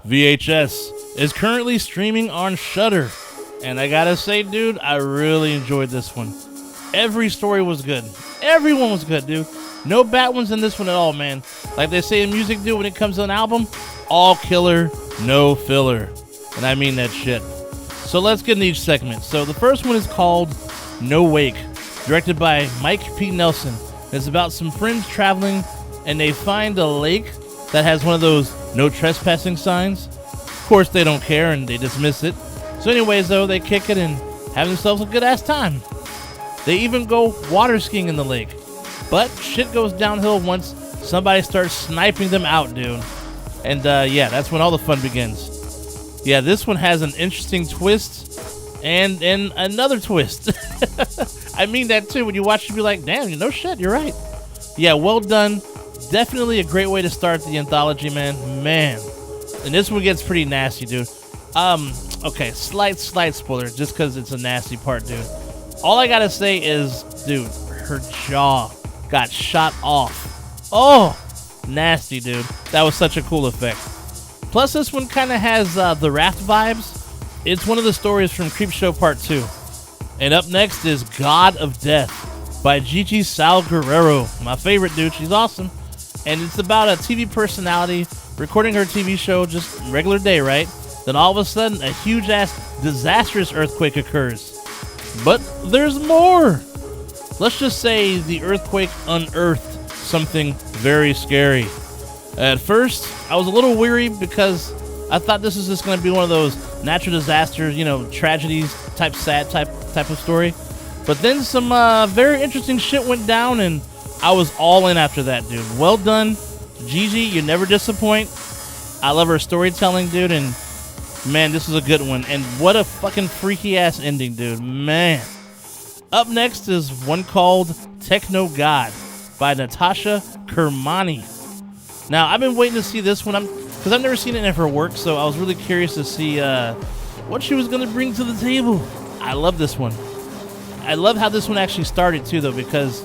VHS is currently streaming on Shudder. And I gotta say, dude, I really enjoyed this one. Every story was good. Everyone was good, dude. No bad ones in this one at all, man. Like they say in music, dude, when it comes to an album, all killer, no filler. And I mean that shit. So let's get into each segment. So the first one is called No Wake, directed by Mike P. Nelson. It's about some friends traveling, and they find a lake that has one of those no trespassing signs. Of course, they don't care, and they dismiss it. So anyways, though, they kick it and have themselves a good-ass time. They even go water skiing in the lake. But shit goes downhill once somebody starts sniping them out, dude. And, yeah, that's when all the fun begins. Yeah, this one has an interesting twist and another twist. I mean that, too. When you watch it, you be like, damn, you know shit, you're right. Yeah, well done. Definitely a great way to start the anthology, man. Man. And this one gets pretty nasty, dude. Okay, slight spoiler, just because it's a nasty part, dude. All I gotta say is, dude, her jaw got shot off. Oh, nasty, dude. That was such a cool effect. Plus, this one kind of has the Raft vibes. It's one of the stories from Creepshow Part 2. And up next is God of Death by Gigi Sal Guerrero. My favorite, dude. She's awesome. And it's about a TV personality recording her TV show just regular day, right? Then all of a sudden, a huge-ass disastrous earthquake occurs. But there's more. Let's just say the earthquake unearthed something very scary. At first, I was a little weary because I thought this was just going to be one of those natural disasters, you know, tragedies, sad type of story. But then some very interesting shit went down, and I was all in after that, dude. Well done, Gigi. You never disappoint. I love her storytelling, dude, and man, this is a good one. And what a fucking freaky ass ending, dude. Man. Up next is one called Techno God by Natasha Kermani. Now, I've been waiting to see this one because I've never seen it in her work, so I was really curious to see what she was going to bring to the table. I love this one. I love how this one actually started, too, though, because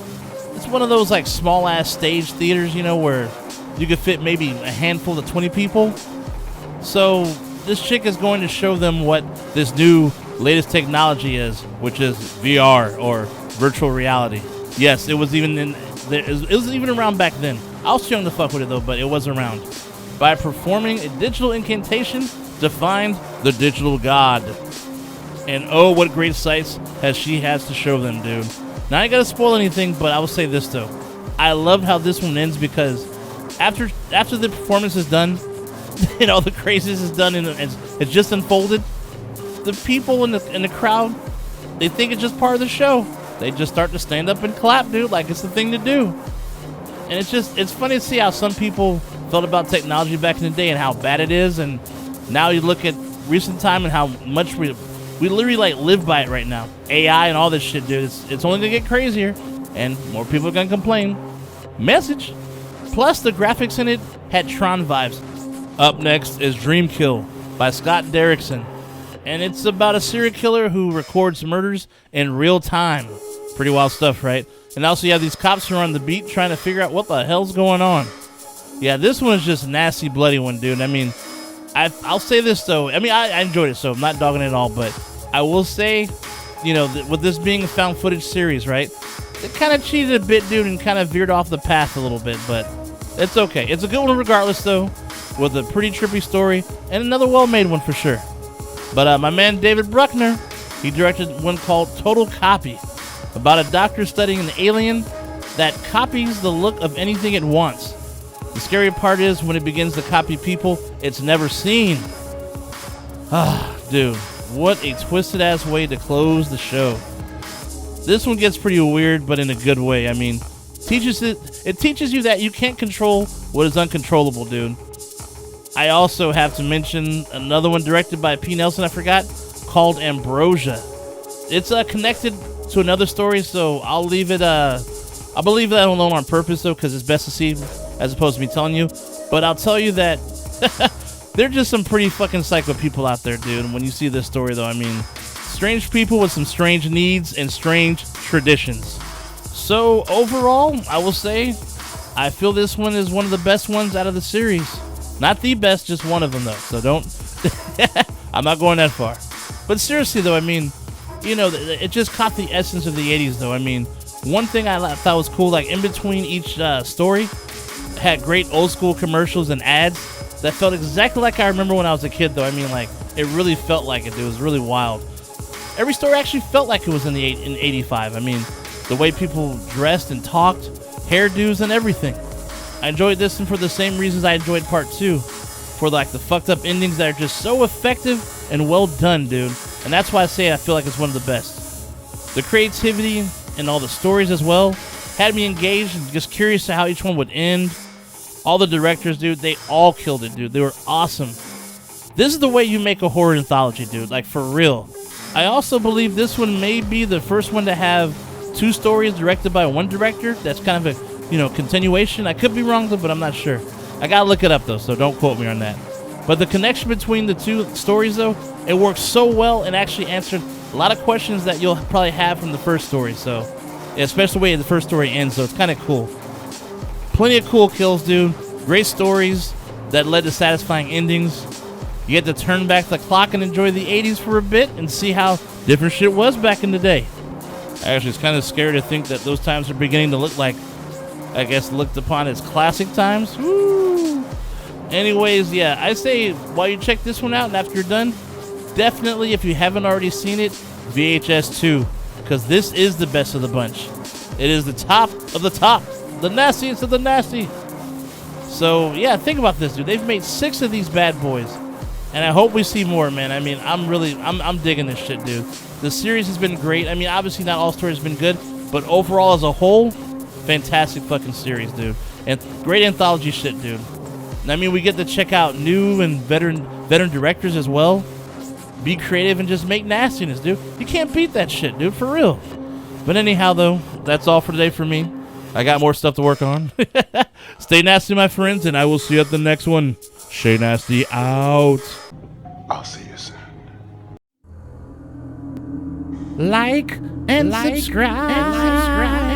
it's one of those, like, small-ass stage theaters, you know, where you could fit maybe a handful of 20 people. So this chick is going to show them what this new latest technology is, which is VR, or virtual reality. Yes, it was even around back then. I was too young to fuck with it, though, but it was around. By performing a digital incantation to find the digital god. And oh, what great sights she has to show them, dude. Now, I ain't gotta spoil anything, but I will say this, though. I love how this one ends because after the performance is done, and all the craziness is done and it's just unfolded, the people in the crowd, they think it's just part of the show. They just start to stand up and clap, dude, like it's the thing to do. And it's funny to see how some people felt about technology back in the day and how bad it is, and now you look at recent time and how much we literally like live by it right now. AI and all this shit, dude. It's only gonna get crazier, and more people are gonna complain. Message. Plus, the graphics in it had Tron vibes. Up next is Dreamkill by Scott Derrickson. And it's about a serial killer who records murders in real time. Pretty wild stuff, right? And also you have these cops who are on the beat trying to figure out what the hell's going on. Yeah, this one is just a nasty, bloody one, dude. I mean, I'll say this, though. I mean, I enjoyed it, so I'm not dogging it at all. But I will say, you know, with this being a found footage series, right? It kind of cheated a bit, dude, and kind of veered off the path a little bit. But it's okay. It's a good one regardless, though, with a pretty trippy story and another well-made one for sure. But my man David Bruckner, he directed one called Total Copy, about a doctor studying an alien that copies the look of anything it wants. The scary part is when it begins to copy people it's never seen. Ah, dude, what a twisted-ass way to close the show. This one gets pretty weird, but in a good way. I mean, it teaches you that you can't control what is uncontrollable, dude. I also have to mention another one directed by P. Nelson, I forgot, called Ambrosia. It's connected to another story, so I'll leave it, I'll leave that alone on purpose, though, because it's best to see as opposed to me telling you. But I'll tell you that there are just some pretty fucking psycho people out there, dude. And when you see this story, though, I mean, strange people with some strange needs and strange traditions. So, overall, I will say, I feel this one is one of the best ones out of the series. Not the best, just one of them though. So don't. I'm not going that far. But seriously though, I mean, you know, it just caught the essence of the 80s though. I mean, one thing I thought was cool, like in between each story, had great old school commercials and ads that felt exactly like I remember when I was a kid though. I mean, like, it really felt like it, dude. It was really wild. Every story actually felt like it was in 85. I mean, the way people dressed and talked, hairdos and everything. I enjoyed this one for the same reasons I enjoyed part 2. For like the fucked up endings that are just so effective and well done, dude. And that's why I say I feel like it's one of the best. The creativity and all the stories as well had me engaged and just curious to how each one would end. All the directors, dude, they all killed it, dude. They were awesome. This is the way you make a horror anthology, dude. Like, for real. I also believe this one may be the first one to have 2 stories directed by one director. That's kind of a, you know, continuation. I could be wrong, though, but I'm not sure. I gotta look it up, though, so don't quote me on that. But the connection between the 2 stories, though, it works so well and actually answered a lot of questions that you'll probably have from the first story. So, especially the way the first story ends, so it's kind of cool. Plenty of cool kills, dude. Great stories that led to satisfying endings. You get to turn back the clock and enjoy the 80s for a bit and see how different shit was back in the day. Actually, it's kind of scary to think that those times are beginning to look like, I guess, looked upon as classic times. Woo! Anyways, yeah, I say while you check this one out and after you're done, definitely, if you haven't already seen it, VHS 2, because this is the best of the bunch. It is the top of the top, the nastiest of the nasty. So, yeah, think about this, dude. They've made 6 of these bad boys, and I hope we see more, man. I mean, I'm digging this shit, dude. The series has been great. I mean, obviously not all stories have been good, but overall as a whole, fantastic fucking series, dude. And great anthology shit, dude. I mean, we get to check out new and veteran directors as well. Be creative and just make nastiness, dude. You can't beat that shit, dude, for real. But anyhow, though, that's all for today for me. I got more stuff to work on. Stay nasty, my friends, and I will see you at the next one. Shay Nasty out. I'll see you soon. Like and subscribe.